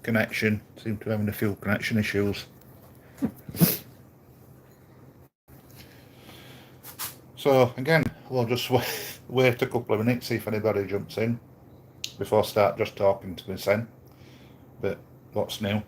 connection. Seem to be having a few connection issues. So again, we'll just wait a couple of minutes, see if anybody jumps in before I start just talking to me then. But what's new?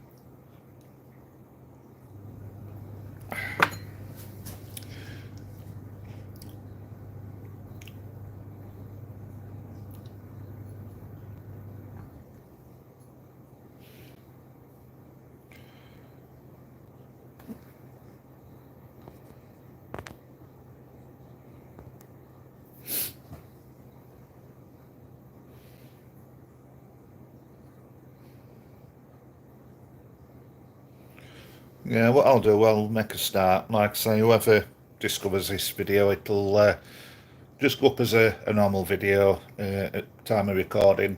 Yeah, what I'll do, I'll make a start. Like I say, whoever discovers this video, it'll just go up as a normal video at time of recording,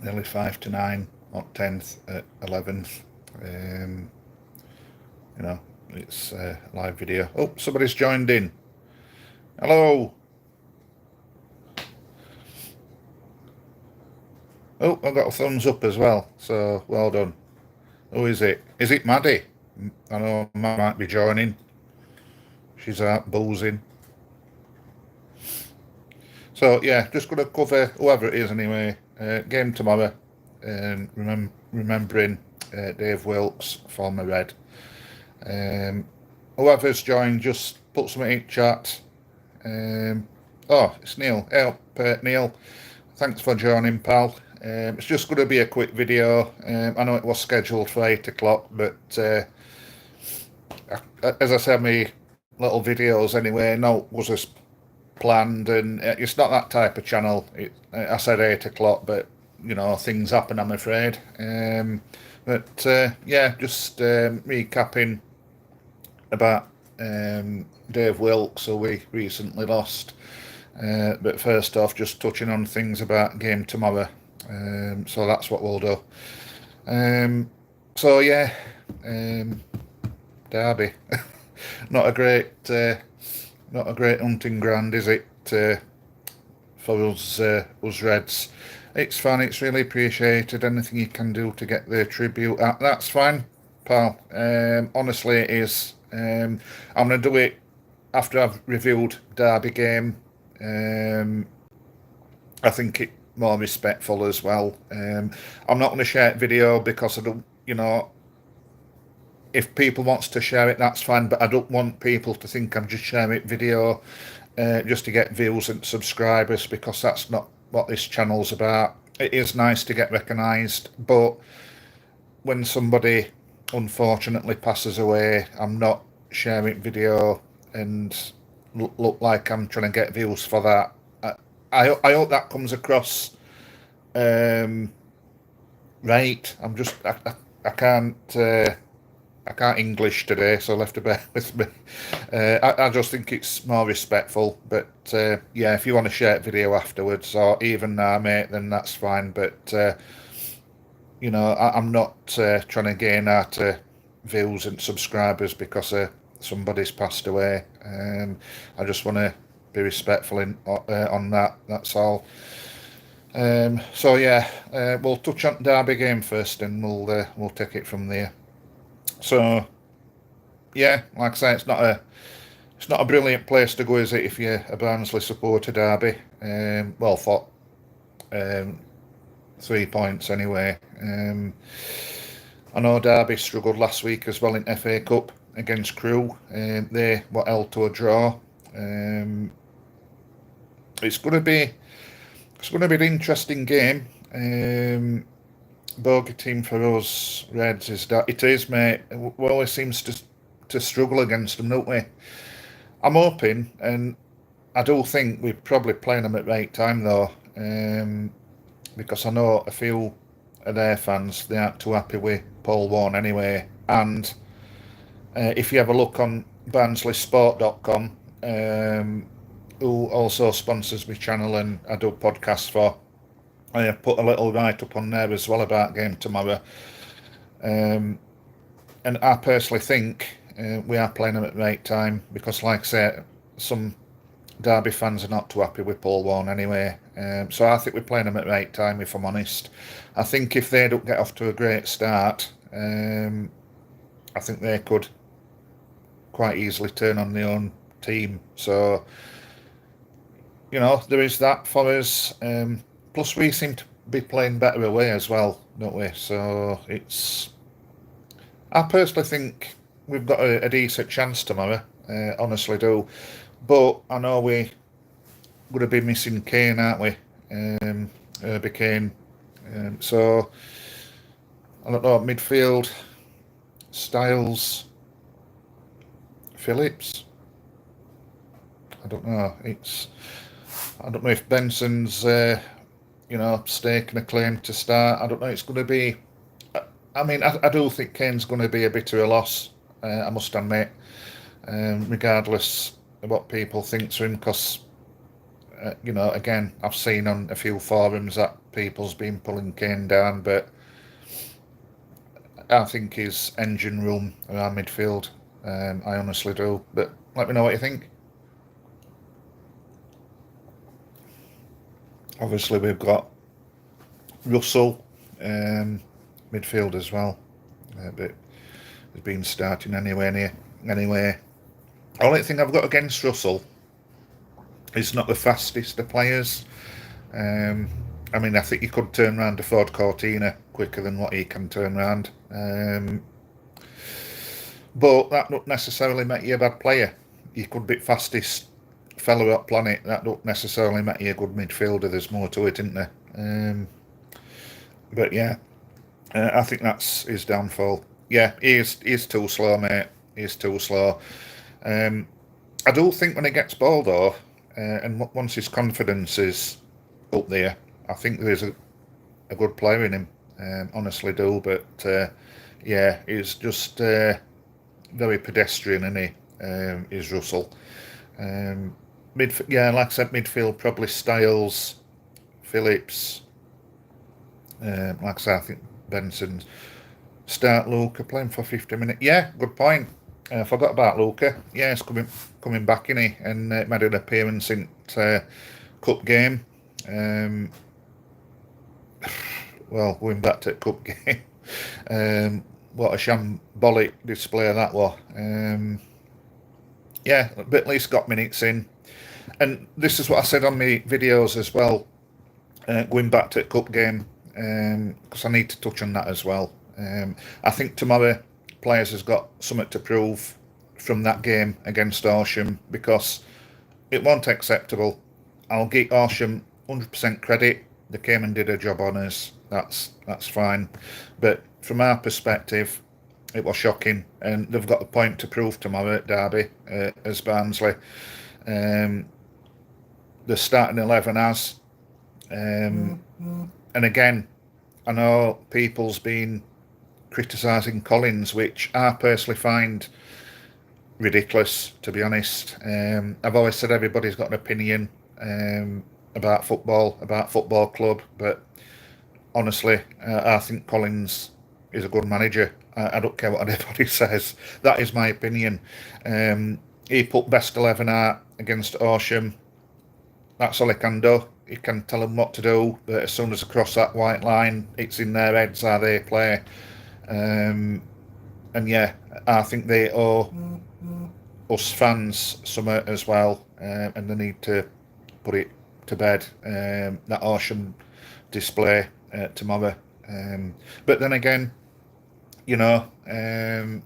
nearly 5 to 9, not 10th, at 11th. You know, it's a live video. Oh, somebody's joined in. Hello. Oh, I've got a thumbs up as well, so well done. Who is it? Is it Maddie? I know Matt might be joining. She's out boozing. So yeah, just going to cover whoever it is anyway. Game tomorrow, remembering Dave Wilkes, former Red. Whoever's joined, just put something in chat. Oh, it's Neil. Hey, Neil. Thanks for joining, pal. It's just going to be a quick video. I know it was scheduled for 8 o'clock, but as I said, my little videos anyway, no, was as planned, and it's not that type of channel. I said 8 o'clock, but you know, things happen, I'm afraid. But yeah, just recapping about Dave Wilkes, who we recently lost. But first off, just touching on things about game tomorrow. So that's what we'll do. So yeah, Derby, not a great hunting ground, is it? For us Reds. It's fine. It's really appreciated. Anything you can do to get the tribute, that's fine, pal. Honestly, it is. I'm gonna do it after I've reviewed Derby game. I think it more respectful as well. I'm not going to share it video because I don't, you know, if people wants to share it, that's fine, but I don't want people to think I'm just sharing it video just to get views and subscribers, because that's not what this channel's about. It is nice to get recognised, but when somebody unfortunately passes away, I'm not sharing video and look like I'm trying to get views for that. I hope that comes across right. I can't English today, so I'll have to bear with me. I just think it's more respectful. But yeah, if you want to share a video afterwards, or even now, mate, then that's fine. But you know, I'm not trying to gain out views and subscribers because somebody's passed away. I just want to be respectful on that. That's all. So yeah, we'll touch on Derby game first, and we'll take it from there. So yeah, like I say, it's not a brilliant place to go, is it, if you're a Barnsley supporter? Derby. Well, for 3 points anyway. I know Derby struggled last week as well in FA Cup against Crewe. They were held to a draw. It's going to be an interesting game. Bogey team for us Reds is that it is, mate. We always seems to struggle against them, don't we? I'm hoping, and I do think we're probably playing them at the right time though, because I know a few of their fans, they aren't too happy with Paul Warne anyway. And if you have a look on barnsleysport.com, who also sponsors my channel and I do podcasts for, I have put a little write-up on there as well about game tomorrow. And I personally think we are playing them at the right time, because like I say, some Derby fans are not too happy with Paul Warne anyway. So I think we're playing them at the right time, if I'm honest. I think if they don't get off to a great start, I think they could quite easily turn on their own team. So, there is that for us. Plus, we seem to be playing better away as well, don't we? So I personally think we've got a decent chance tomorrow. Honestly do. But I know we would have been missing Kane, aren't we? Herbie Kane. So I don't know, midfield, Styles, Phillips. I don't know. I don't know if Benson's staking a claim to start. I don't know. It's going to be. I mean, I do think Kane's going to be a bit of a loss. I must admit, regardless of what people think to him, because again, I've seen on a few forums that people's been pulling Kane down, but I think his engine room around midfield. I honestly do. But let me know what you think. Obviously, we've got Russell, midfield as well, but he's been starting anyway. Only thing I've got against Russell, he's not the fastest of players. I mean, I think he could turn around a Ford Cortina quicker than what he can turn around. But that don't necessarily make you a bad player. You could be fastest fellow up planet. That don't necessarily make you a good midfielder. There's more to it, isn't there? But yeah, I think that's his downfall. Yeah, he's too slow, mate. He's too slow. I do think when he gets ball though, and once his confidence is up there, I think there's a good player in him. Honestly do, but yeah, he's just very pedestrian, isn't he? Is Russell. Like I said, midfield probably Styles, Phillips. Like I said, I think Benson. Start Luca playing for 50 minutes. Yeah, good point. I forgot about Luca. Yeah, he's coming back, isn't he? And made an appearance in cup game. Well, going back to the cup game. What a shambolic display that was. Yeah, but at least got minutes in. And this is what I said on my videos as well, going back to the cup game, because I need to touch on that as well. I think tomorrow players has got something to prove from that game against Horsham, because it wasn't acceptable. I'll give Horsham 100% credit. They came and did a job on us. That's fine. But from our perspective, it was shocking, and they've got a point to prove tomorrow at Derby as Barnsley. The starting 11 has. And again, I know people's been criticising Collins, which I personally find ridiculous, to be honest. I've always said everybody's got an opinion about football club, but honestly, I think Collins is a good manager. I don't care what anybody says. That is my opinion. He put best 11 out against Horsham. That's all he can do. He can tell them what to do, but as soon as they cross that white line, it's in their heads how they play. And yeah, I think they owe us fans something as well, and they need to put it to bed, that Horsham display tomorrow. But then again,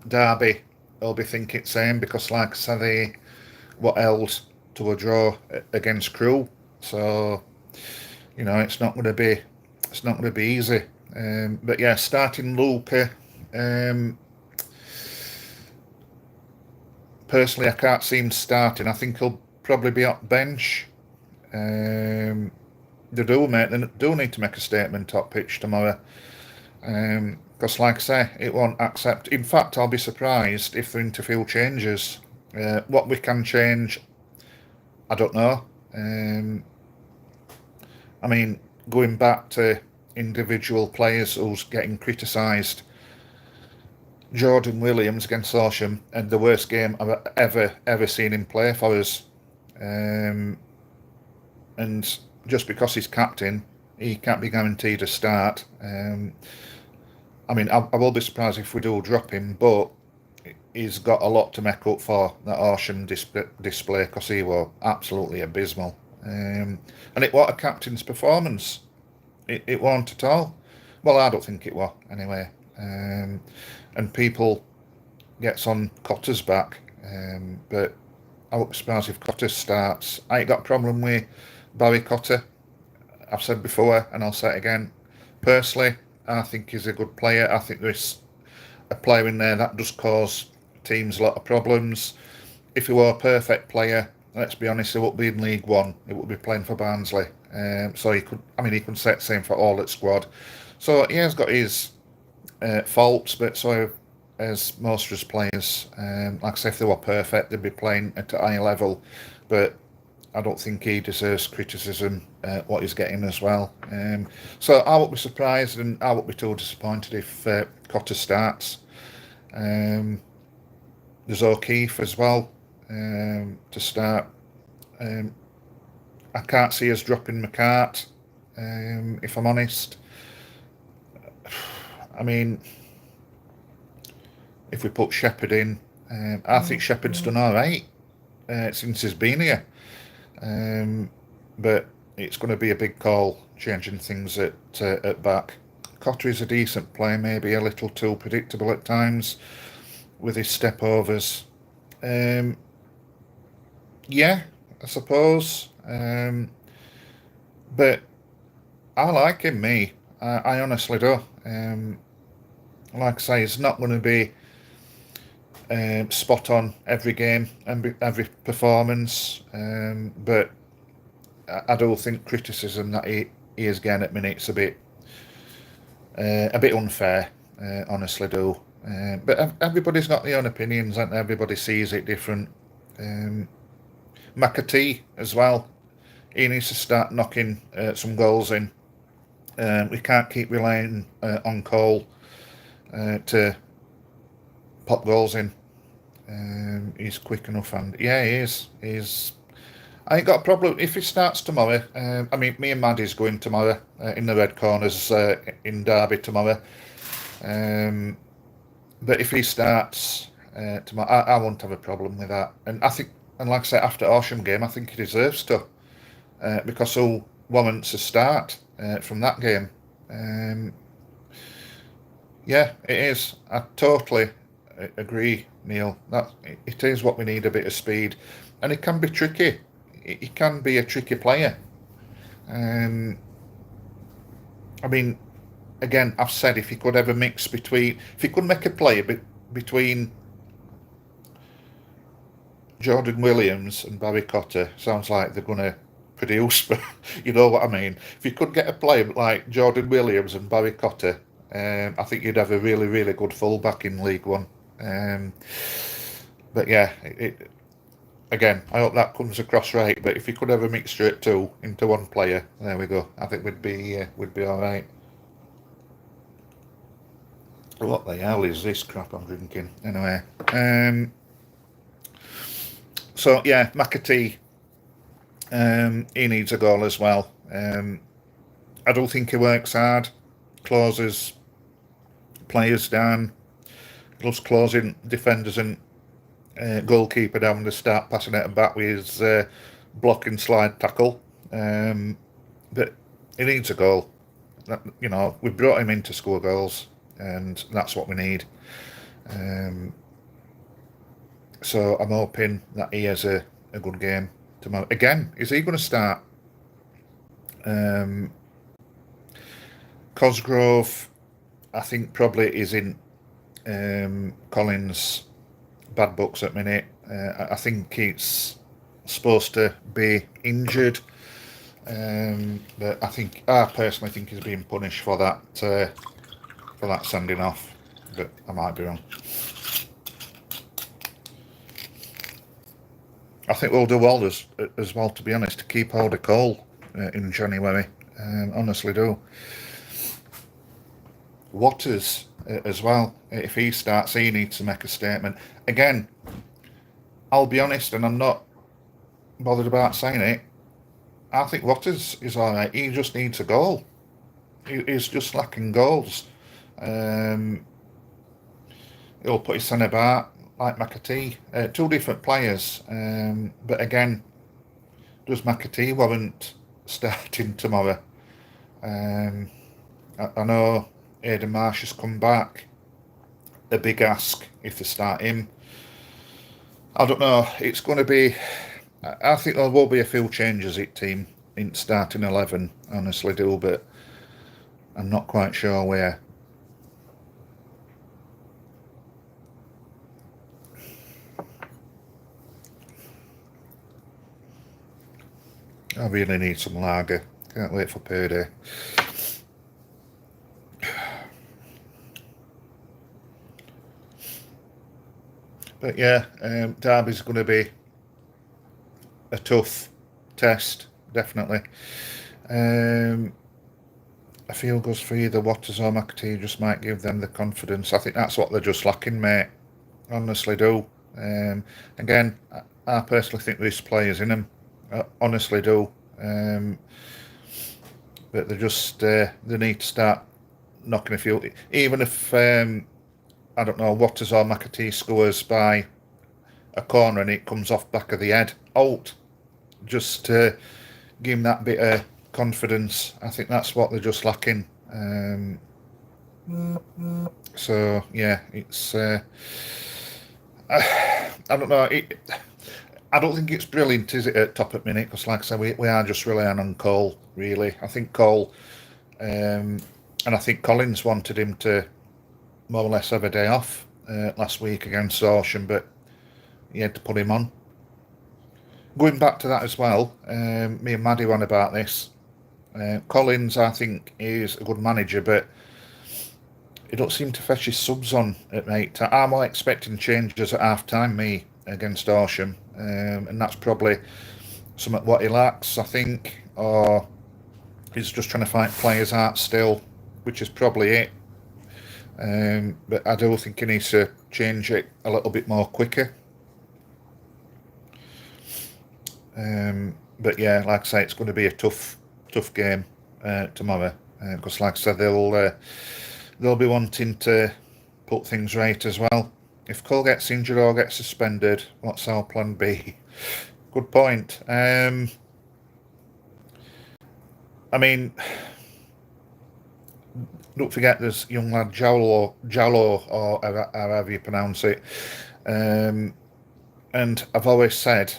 Derby will be thinking the same, because like I said, they were held to a draw against Crewe, so it's not going to be easy. But yeah, starting Luca, personally, I can't see him starting. I think he'll probably be on bench. They do need to make a statement top pitch tomorrow. Because like I say, it won't accept. In fact, I'll be surprised if they're into few changes. What we can change, I don't know. I mean, going back to individual players who's getting criticised, Jordan Williams against Horsham, and the worst game I've ever seen him play for us. And just because he's captain, he can't be guaranteed a start. I mean, I will be surprised if we do drop him, but he's got a lot to make up for that Horsham display because he was absolutely abysmal. And it was a captain's performance. It wasn't at all. Well, I don't think it was, anyway. And people gets on Cotter's back, but I won't be surprised if Cotter starts. I ain't got a problem with Barry Cotter. I've said before, and I'll say it again. Personally, I think he's a good player. I think there's a player in there that does cause teams a lot of problems. If he were a perfect player, let's be honest, he wouldn't be in League One. He would be playing for Barnsley. So he could set the same for all at squad. So he has got his faults, but so as most of his players, like I say, if they were perfect, they'd be playing at a high level. But I don't think he deserves criticism, what he's getting as well. So I won't be surprised and I won't be too disappointed if Cotter starts. There's O'Keefe as well to start. I can't see us dropping McCart, if I'm honest. I mean, if we put Shepherd in, I think Shepherd's done all right since he's been here. But it's going to be a big call changing things at back. Cotter is a decent player, maybe a little too predictable at times with his step overs. Yeah, I suppose. But I like him, me. I honestly do. Like I say, it's not going to be spot on every game and every performance, but I do think criticism that he is getting at minutes a bit unfair. Honestly, do. But everybody's got their own opinions, and everybody sees it different. McAtee as well. He needs to start knocking some goals in. We can't keep relying on Cole to pop goals in. He's quick enough, and yeah, he is. I ain't got a problem if he starts tomorrow. I mean, me and Maddie's going tomorrow in the red corners in Derby tomorrow. But if he starts tomorrow, I won't have a problem with that. And I think, and like I say, after Horsham game, I think he deserves to because he'll warrants a start from that game. Yeah, it is. I totally agree, Neil. That it is what we need, a bit of speed, and it can be tricky. He can be a tricky player. I mean, again, I've said if he could ever mix between, if he could make a play between Jordan Williams and Barry Cotter, sounds like they're going to produce, but you know what I mean. If you could get a player like Jordan Williams and Barry Cotter, I think you'd have a really, really good fullback in League One. But yeah, again, I hope that comes across right. But if you could have a mixture of two into one player, there we go. I think we'd be all right. What the hell is this crap I'm drinking? Anyway, so yeah, McAtee, he needs a goal as well. I don't think he works hard, closes players down, loves closing defenders and goalkeeper down to start passing it back with his blocking slide tackle. But he needs a goal. You know, we brought him in to score goals, and that's what we need. So I'm hoping that he has a good game tomorrow. Again, is he going to start? Cosgrove, I think probably is in Collins' bad books at minute. I think he's supposed to be injured, but I personally think he's being punished for that sending off. But I might be wrong. I think we'll do well as well, to be honest, to keep hold of Cole in January. Honestly do. Waters as well. If he starts, he needs to make a statement. Again, I'll be honest, and I'm not bothered about saying it. I think Waters is all right. He just needs a goal. He's just lacking goals. Um, he'll put his centre back like McAtee. Two different players. But again, does McAtee warrant starting tomorrow? I know Aidan Marsh has come back. A big ask if they start him. I don't know. It's going to be. I think there will be a few changes at team in starting 11. Honestly, do, but I'm not quite sure where. I really need some lager. Can't wait for payday. But yeah, Derby's going to be a tough test, definitely. A field goes for either Waters or McAtee just might give them the confidence. I think that's what they're just lacking, mate. Honestly do. Again, I personally think there's players in them. I honestly do. But they just they need to start knocking a few. Even if I don't know, Waters or McAtee scores by a corner and it comes off back of the head, out. Just give him that bit of confidence. I think that's what they're just lacking. So yeah, it's. I don't know. I don't think it's brilliant, is it, at top at minute? Because, like I said, we are just relying on Cole, really. I think Cole, and I think Collins wanted him to more or less have a day off last week against Horsham, but he had to put him on. Going back to that as well, me and Maddie were on about this. Collins, I think, is a good manager, but he don't seem to fetch his subs on at mate. I'm all expecting changes at half time, me, against Horsham, and that's probably some of what he lacks, I think, or he's just trying to fight players out still, which is probably it. But I do think he needs to change it a little bit more quicker. But yeah, like I say, it's going to be a tough game tomorrow, because like I said, they'll be wanting to put things right as well. If Cole gets injured or gets suspended, what's our plan B? Good point. I mean, don't forget there's young lad Jallo, or however you pronounce it. And I've always said,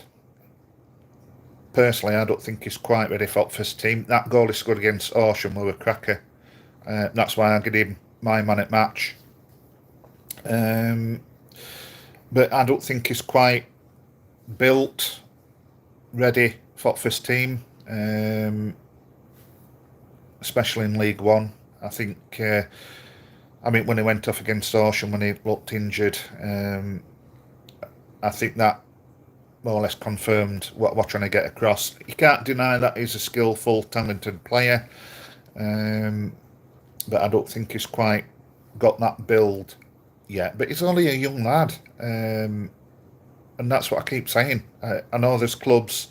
personally, I don't think he's quite ready for first team. That goal he scored against Horsham was a cracker. That's why I give him my man at match. But I don't think he's quite built, ready for first team, especially in League One. I think, when he went off against Horsham, when he looked injured, I think that more or less confirmed what we're trying to get across. You can't deny that he's a skillful, talented player, but I don't think he's quite got that build yet. But he's only a young lad, and that's what I keep saying. I know there's clubs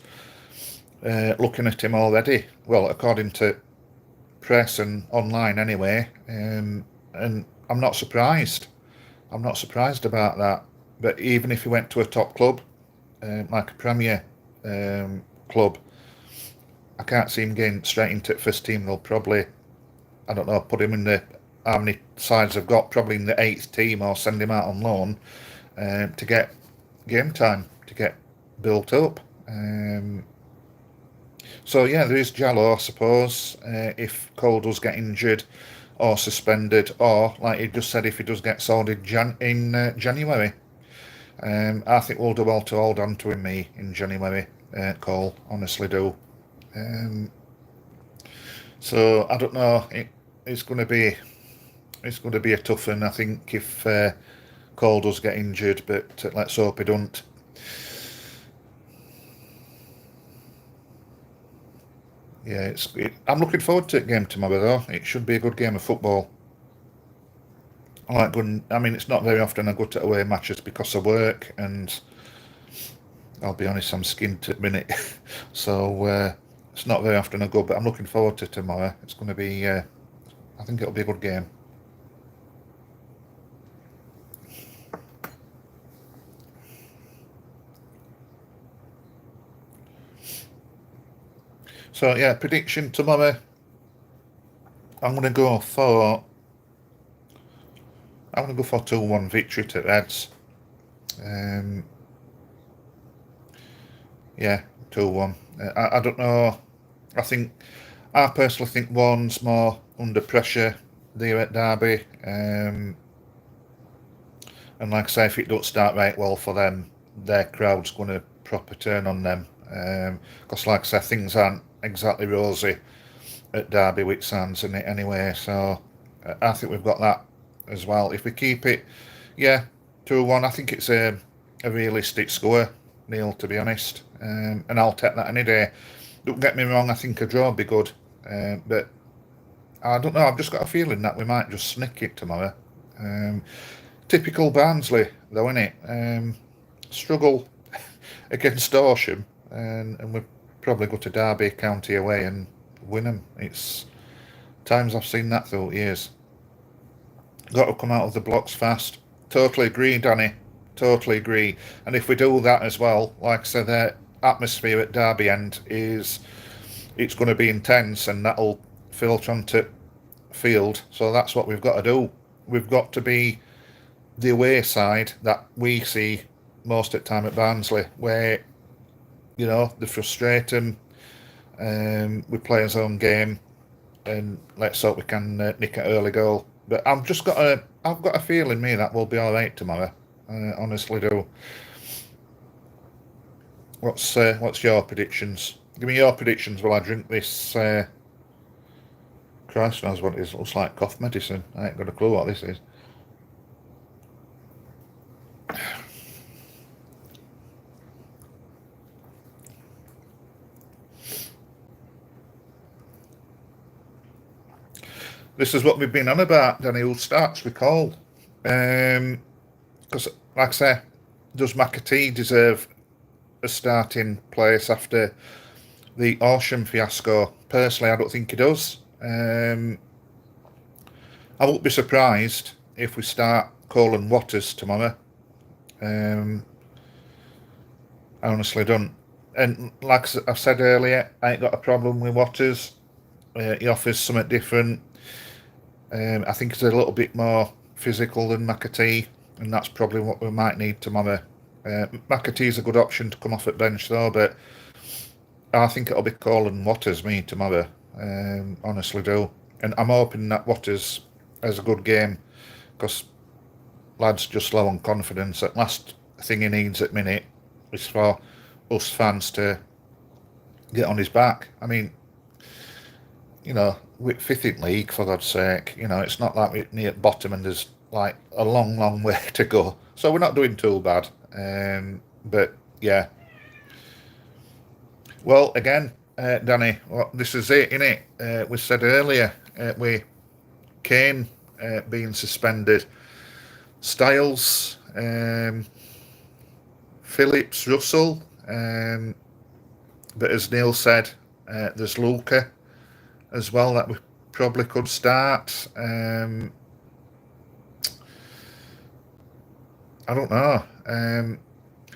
looking at him already. Well, according to press and online anyway, and I'm not surprised. I'm not surprised about that. But even if he went to a top club, like a Premier club, I can't see him getting straight into the first team. They'll probably, I don't know, put him in how many sides they've got, probably in the 8th team, or send him out on loan to get game time, to get built up. So yeah, there is Jallo, I suppose, if Cole does get injured or suspended, or like he just said, if he does get sold in January. I think we'll do well to hold on to him in January, Cole, honestly do. So I don't know, it's going to be a tough one, I think, if Cole does get injured, but let's hope he don't. Yeah, I'm looking forward to the game tomorrow, though. It should be a good game of football. I like going. I mean, it's not very often I go to away matches because of work, and I'll be honest, I'm skint at the minute, so it's not very often I go, but I'm looking forward to tomorrow. It's going to be, I think it'll be a good game. So yeah, prediction tomorrow. I'm going to go for 2-1 victory to Reds. Yeah, 2-1. I don't know. I personally think one's more under pressure there at Derby. And like I say, if it don't start right well for them, their crowd's going to proper turn on them. Because like I say, things aren't exactly rosy at Derby with Sands in it anyway. So I think we've got that as well. If we keep it, yeah, 2-1, I think it's a realistic score, Neil, to be honest. And I'll take that any day. Don't get me wrong, I think a draw would be good. But I don't know, I've just got a feeling that we might just snick it tomorrow. Typical Barnsley, though, innit? Struggle against Horsham, and we probably go to Derby County away and win them. It's times I've seen that through years. Got to come out of the blocks fast. Totally agree, Danny. Totally agree. And if we do that as well, like I said, the atmosphere at Derby End it's going to be intense, and that'll filter onto field. So that's what we've got to do. We've got to be the away side that we see most of the time at Barnsley, where they frustrate them. We play our own game, and let's hope we can nick an early goal. But I've got a feeling me that we'll be all right tomorrow. I honestly do. What's your predictions? Give me your predictions while I drink this. Christ knows what it is. It looks like cough medicine. I ain't got a clue what this is. This is what we've been on about, Danny. Who starts recall? Because, like I say, does McAtee deserve a starting place after the Horsham fiasco? Personally, I don't think he does. I won't be surprised if we start Colin Waters tomorrow. I honestly don't. And like I said earlier, I ain't got a problem with Waters. He offers something different. I think he's a little bit more physical than McAtee, and that's probably what we might need tomorrow. McAtee's a good option to come off at bench though, but I think it'll be Colin Waters me tomorrow. Honestly do. And I'm hoping that Waters has a good game, because lad's just low on confidence. The last thing he needs at minute is for us fans to get on his back. I mean, we're fifth in league, for God's sake. It's not like we're near bottom and there's like a long, long way to go. So we're not doing too bad. But yeah. Well, again, Danny, this is it, innit? We said earlier, with Kane being suspended, Styles, Phillips, Russell, but as Neil said, there's Luca as well that we probably could start. I don't know.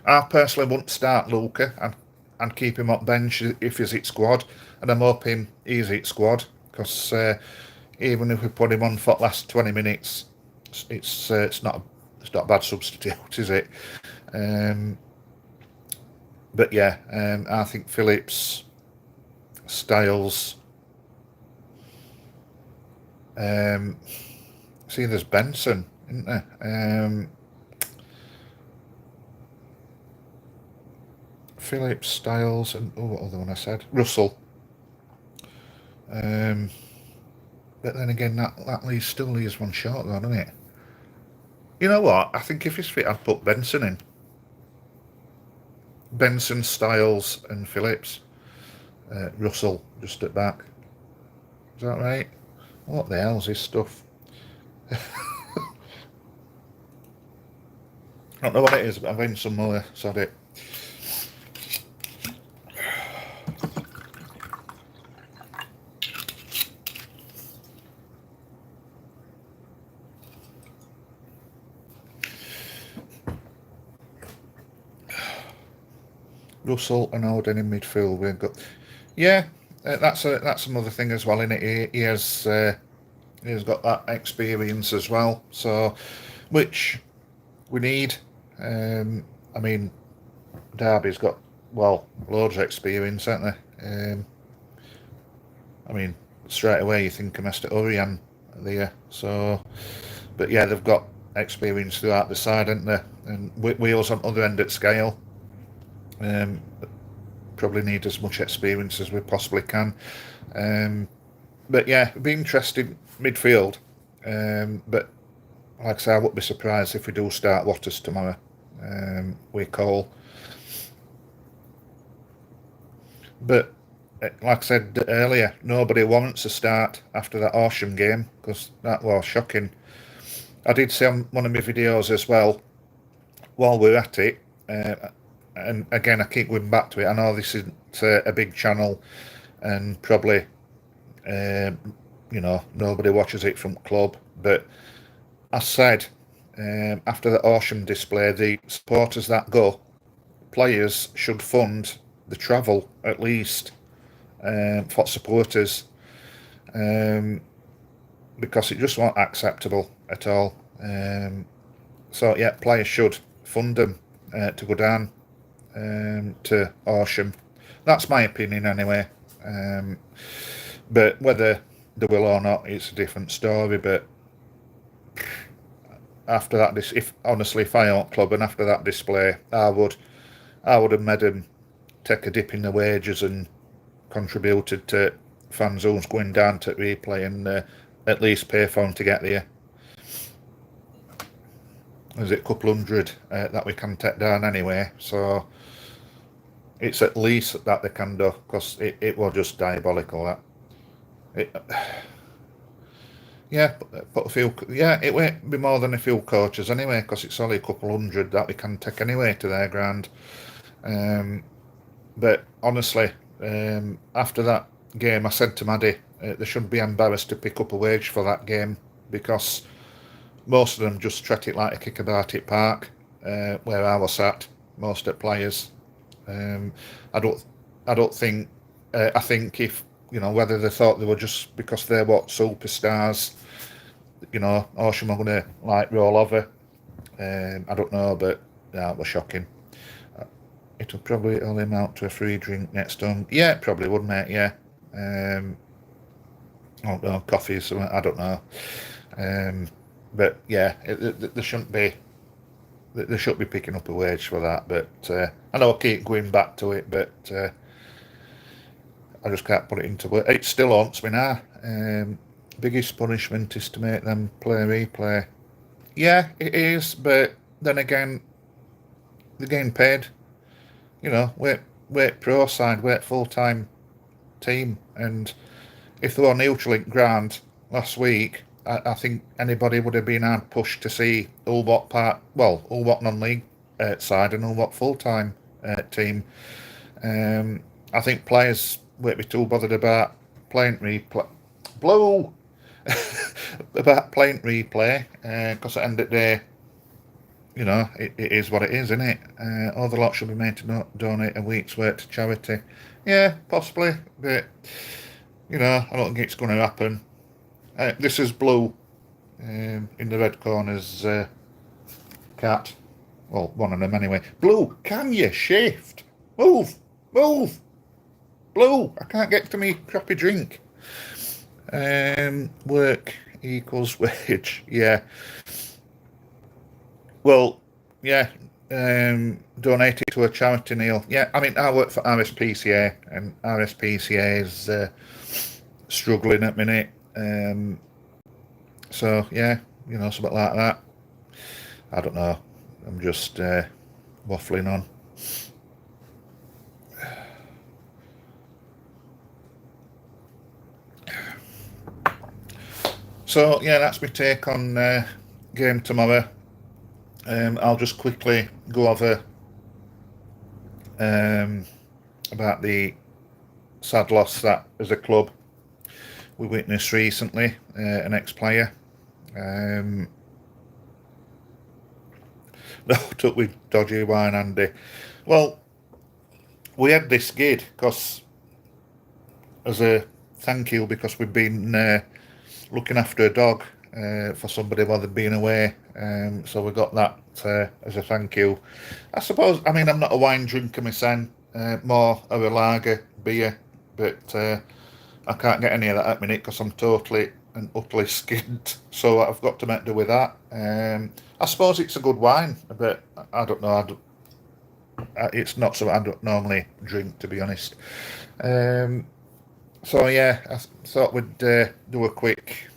I personally wouldn't start Luca and keep him on bench if he's at squad, and I'm hoping he's at squad, because even if we put him on for the last 20 minutes, it's not a bad substitute, is it? But yeah, I think Phillips, Styles. See, there's Benson, isn't there? Phillips, Styles, and what other one I said? Russell. But then again, that still leaves one short, though, doesn't it? You know what? I think if he's fit, I'd put Benson in. Benson, Styles, and Phillips. Russell just at back. Is that right? What the hell's this stuff? I don't know what it is, but I've had some more. Sorry. Russell and Odin in midfield. We've got, yeah, that's another thing as well. In it, he's got that experience as well. So, which we need. I mean, Derby's got loads of experience, haven't they? I mean, straight away you think of Mr. Urian there. So, but yeah, they've got experience throughout the side, haven't they? And Wheels on other end at scale. Probably need as much experience as we possibly can. But yeah, it'd be interesting midfield. But like I say, I wouldn't be surprised if we do start Waters tomorrow. We call. But like I said earlier, nobody wants to start after that Horsham game because that was shocking. I did say on one of my videos as well, while we're at it, and again I keep going back to it. I know this isn't a big channel, and probably nobody watches it from club, but I said after the Horsham display, the supporters that go, players should fund the travel at least for supporters, because it just wasn't acceptable at all. So yeah, players should fund them to go down to Horsham. That's my opinion anyway. But whether they will or not, it's a different story. But after that, if I owned club and after that display, I would have made them take a dip in the wages and contributed to fan zones going down to replay and at least pay for them to get there. There's a couple hundred that we can take down anyway, so it's at least that they can do, because it was just diabolical that. It won't be more than a few coaches anyway, because it's only a couple hundred that we can take anyway to their ground. But honestly, after that game, I said to Maddie, they shouldn't be embarrassed to pick up a wage for that game, because most of them just treat it like a kick about it park, where I was at, most of the players. I don't think. I think if whether they thought they were just because they're superstars, Horsham are going to roll over. I don't know, but that was shocking. It'll probably only amount to a free drink next time. Yeah, it probably would, mate. Yeah. Coffee or something. I don't know. But yeah, there shouldn't be. They should be picking up a wage for that. But I know I keep going back to it, but I just can't put it into work. It still haunts me now. Biggest punishment is to make them play replay. Yeah, it is, but then again, they're getting paid. We're pro side, we're full-time team, and if they were neutral in ground last week, I think anybody would have been hard pushed to see what non-league side and what full-time team. I think players won't be too bothered about playing replay. About playing replay, because at the end of the day, it is what it is, isn't it? All the lot should be made to donate a week's work to charity. Yeah, possibly, but I don't think it's going to happen. This is Blue in the red corner's cat. Well, one of them anyway. Blue, can you shift? Move! Blue, I can't get to me crappy drink. Work equals wage. Yeah. Well, yeah. Donate it to a charity, Neil. Yeah, I mean, I work for RSPCA, and RSPCA is struggling at the minute. So yeah, something like that. I don't know. I'm just waffling on. So yeah, that's my take on game tomorrow. I'll just quickly go over about the sad loss that as a club we witnessed recently, an ex-player. No, took with dodgy wine, Andy. Well, we had this gig because as a thank you because we've been looking after a dog for somebody while they've been away. So we got that as a thank you. I suppose, I mean, I'm not a wine drinker myself, more of a lager, beer, but I can't get any of that at minute because I'm totally and utterly skint. So I've got to make do with that. I suppose it's a good wine, but I don't know. It's not something I don't normally drink, to be honest. So yeah, I thought we'd do a quick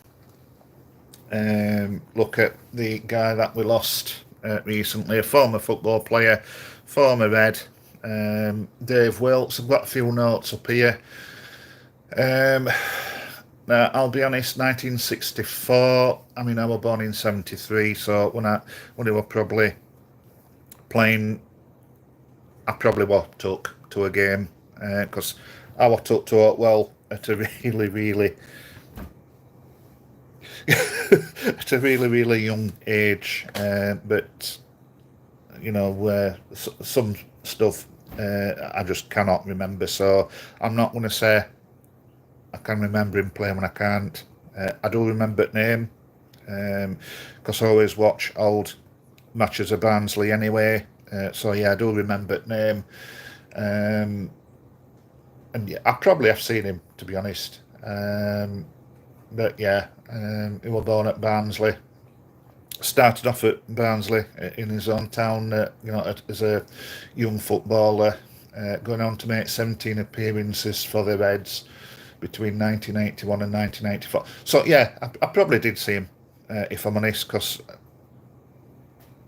look at the guy that we lost recently, a former football player, former Red, Dave Wilkes. I've got a few notes up here. Now, I'll be honest, 1964, I mean, I was born in 73, so when I were probably playing, I probably was took to a game, because I was took to Oakwell at a really at a really young age, but you know, some stuff I just cannot remember. So I'm not going to say I can remember him playing when I can't. I do remember the name because I always watch old matches of Barnsley anyway. So yeah, I do remember the name. And yeah, I probably have seen him, to be honest. But yeah, he was born at Barnsley. Started off at Barnsley in his own town, you know, as a young footballer, going on to make 17 appearances for the Reds between 1981 and 1984. So yeah, I probably did see him, if I'm honest, because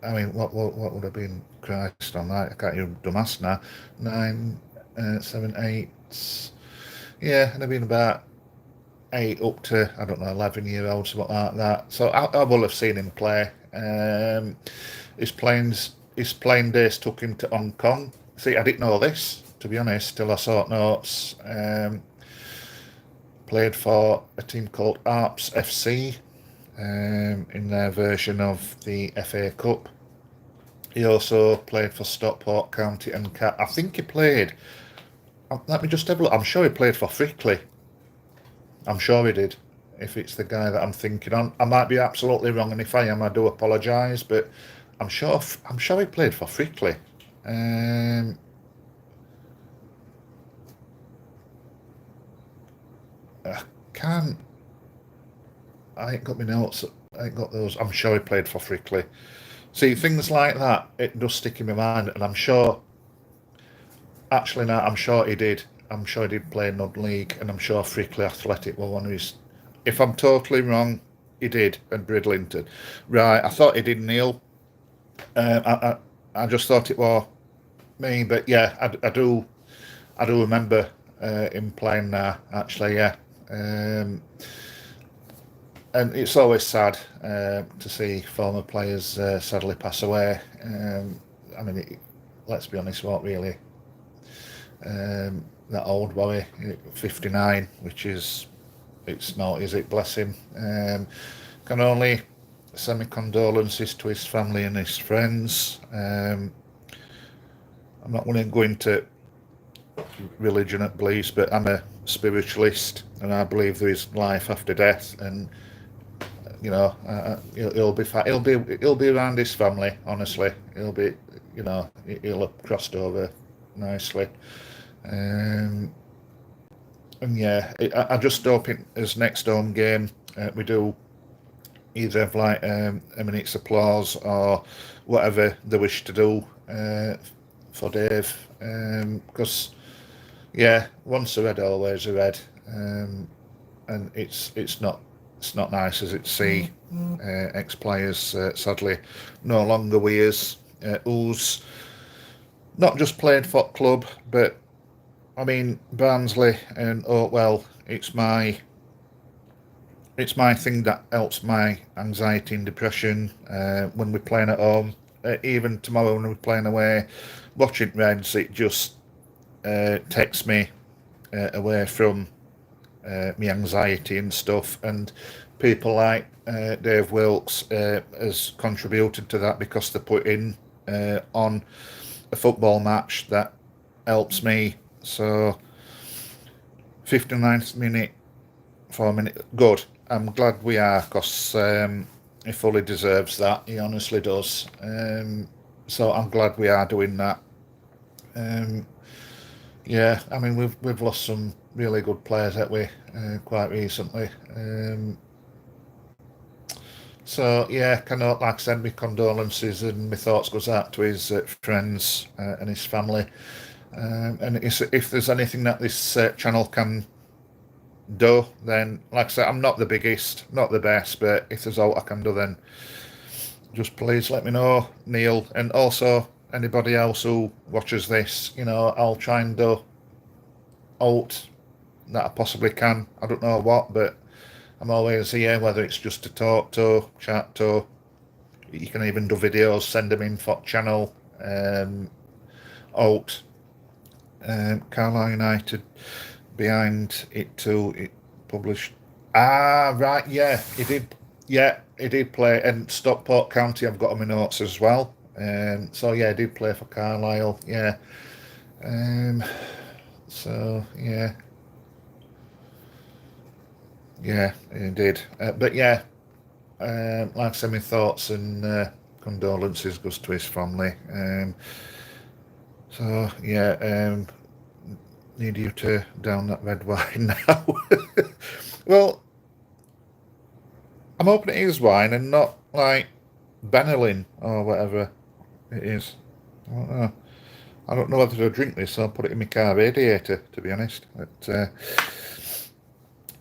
I mean, what would have been Christ on that? I can't even do maths now. 9, 7, 8. Yeah, it'd have been about 8 up to, I don't know, 11-year-old, something like that. So I will have seen him play. His playing days took him to Hong Kong. See, I didn't know this, to be honest, till I saw notes. Played for a team called Arps FC in their version of the FA Cup. He also played for Stockport County and I think he played, let me just have a look, I'm sure he played for Frickley. I'm sure he did, if it's the guy that I'm thinking on. I might be absolutely wrong, and if I am, I do apologise, but I'm sure he played for Frickley. I ain't got my notes, I ain't got those. I'm sure he played for Frickley. See, things like that, it does stick in my mind, and I'm sure, actually no, I'm sure he did. I'm sure he did play in Nod League, and I'm sure Frickley Athletic were one of his. If I'm totally wrong, he did, and Bridlington. Right, I thought he did Neil. I just thought it was me, but yeah, I do remember him playing there, actually, yeah. And it's always sad to see former players sadly pass away. I mean, let's be honest, what really that old boy, 59, which is, it's not, is it? Bless him. Can only send my condolences to his family and his friends. I'm not going to go into religion at beliefs, but I'm a spiritualist, and I believe there is life after death, and you know, he'll be fine. He'll be around his family. Honestly, he'll be, you know, he'll have crossed over nicely. And yeah, I just hope in his next home game we do either have like a minute's applause or whatever they wish to do for Dave, because yeah, once a Red, always a Red, and it's not nice as it see ex-players sadly no longer with us, who's not just played for club, but I mean, Barnsley and Oakwell, it's my thing that helps my anxiety and depression when we're playing at home. Even tomorrow when we're playing away, watching Reds, it just takes me away from my anxiety and stuff. And people like Dave Wilkes has contributed to that because they put in on a football match that helps me. So 59th minute, 4 minute, good. I'm glad we are, because he fully deserves that. He honestly does. So I'm glad we are doing that. Um, yeah, I mean we've lost some really good players, haven't we, quite recently. So yeah, kind of like I said, my condolences and my thoughts goes out to his friends and his family. And if there's anything that this channel can do, then like I said, I'm not the biggest, not the best, but if there's all I can do, then just please let me know, Neil, and also anybody else who watches this. I'll try and do alt that I possibly can. I don't know what, but I'm always here, whether it's just to talk to, chat to. You can even do videos, send them in for channel. Alt. Carlisle United behind it too. It published. Right, yeah, he did. Yeah, he did play, and Stockport County. I've got on my notes as well. So yeah, he did play for Carlisle. Yeah. So yeah, yeah, he did. But yeah, like I said, my thoughts and condolences goes to his family. So yeah, need you to down that red wine now. Well, I'm hoping it is wine and not like Benelin or whatever it is. I don't know. I don't know whether to drink this, so I'll put it in my car radiator, to be honest.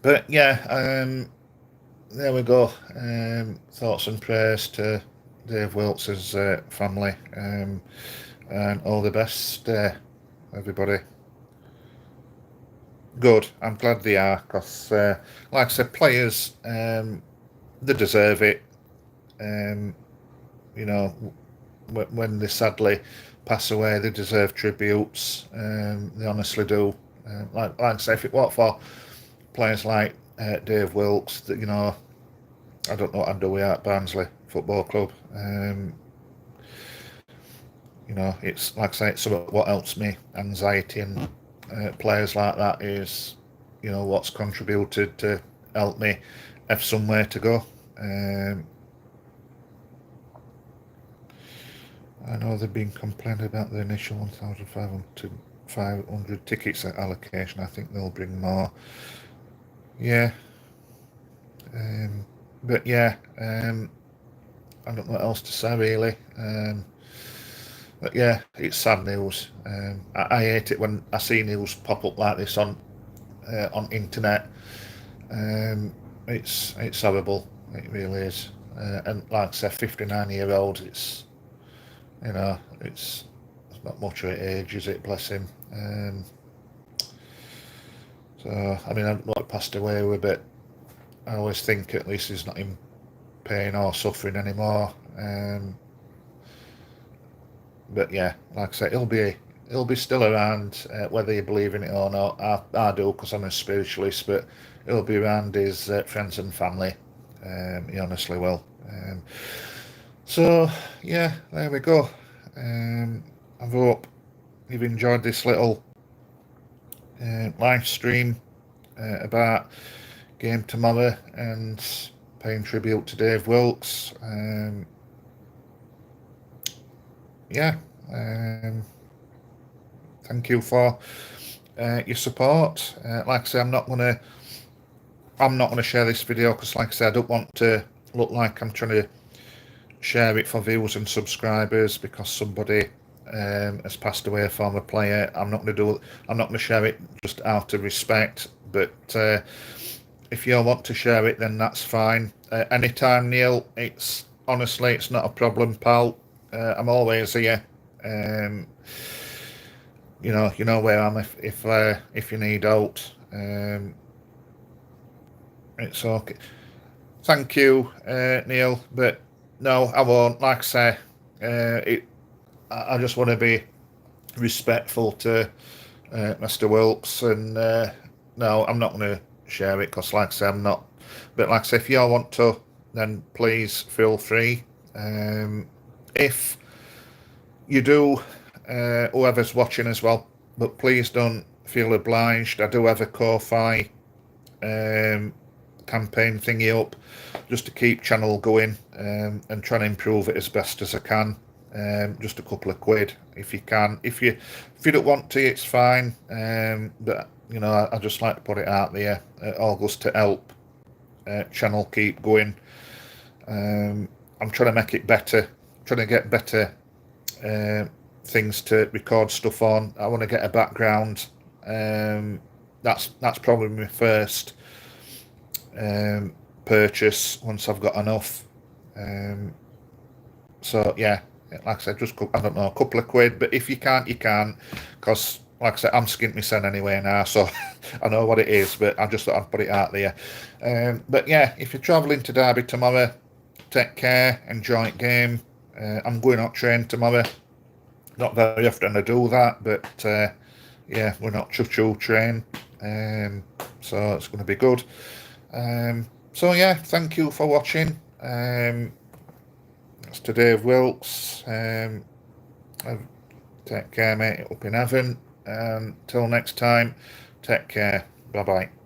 But yeah, there we go. Thoughts and prayers to Dave Wilkes' family, and all the best, everybody. Good. I'm glad they are, because, like I said, players, they deserve it. When they sadly pass away, they deserve tributes. They honestly do. Like I say, if it weren't for players like Dave Wilkes, that I don't know what I'd do without Barnsley Football Club. It's like I say, it's what helps me. Anxiety and players like that is, what's contributed to help me have somewhere to go. I know they've been complaining about the initial 1,500 tickets allocation. I think they'll bring more. Yeah. But yeah, I don't know what else to say really. But yeah, it's sad news. I hate it when I see news pop up like this on internet. It's horrible. It really is. And like I said, 59-year-old. It's not much of an age, is it? Bless him. So I mean, I don't know what passed away with, but I always think at least he's not in pain or suffering anymore. But yeah, like I say, he'll be still around, whether you believe in it or not. I do, because I'm a spiritualist, but he'll be around his friends and family. He honestly will. So yeah, there we go. I hope you've enjoyed this little live stream about game tomorrow and paying tribute to Dave Wilkes. Yeah, thank you for your support. Like I say, I'm not gonna share this video, because, like I said, I don't want to look like I'm trying to share it for viewers and subscribers because somebody has passed away, a former player. I'm not gonna share it just out of respect. But if you want to share it, then that's fine. Anytime, Neil. It's not a problem, pal. I'm always here. You know where I am if you need out. It's okay. Thank you, Neil. But no, I won't. Like I say, I just want to be respectful to Mr. Wilkes, and no, I'm not going to share it, because, like I say, I'm not. But like I say, if you all want to, then please feel free. If you do, whoever's watching as well, but please don't feel obliged. I do have a Ko-Fi campaign thingy up just to keep channel going, and trying to improve it as best as I can. Just a couple of quid if you can. If you don't want to, it's fine. But you know, I just like to put it out there, August, to help channel keep going. I'm trying to make it better, trying to get better things to record stuff on. I want to get a background. That's probably my first purchase once I've got enough. So yeah, like I said, just I don't know, a couple of quid. But if you can't, you can't, because like I said, I'm skint myself anyway now, so I know what it is. But I just thought I'd put it out there. But yeah, if you're travelling to Derby tomorrow, take care, enjoy the game. I'm going on train tomorrow. Not very often I do that, but yeah, we're not choo-choo train, so it's going to be good. So yeah, thank you for watching. That's today of Wilkes. Take care, mate, up in heaven. Till next time, take care. Bye bye.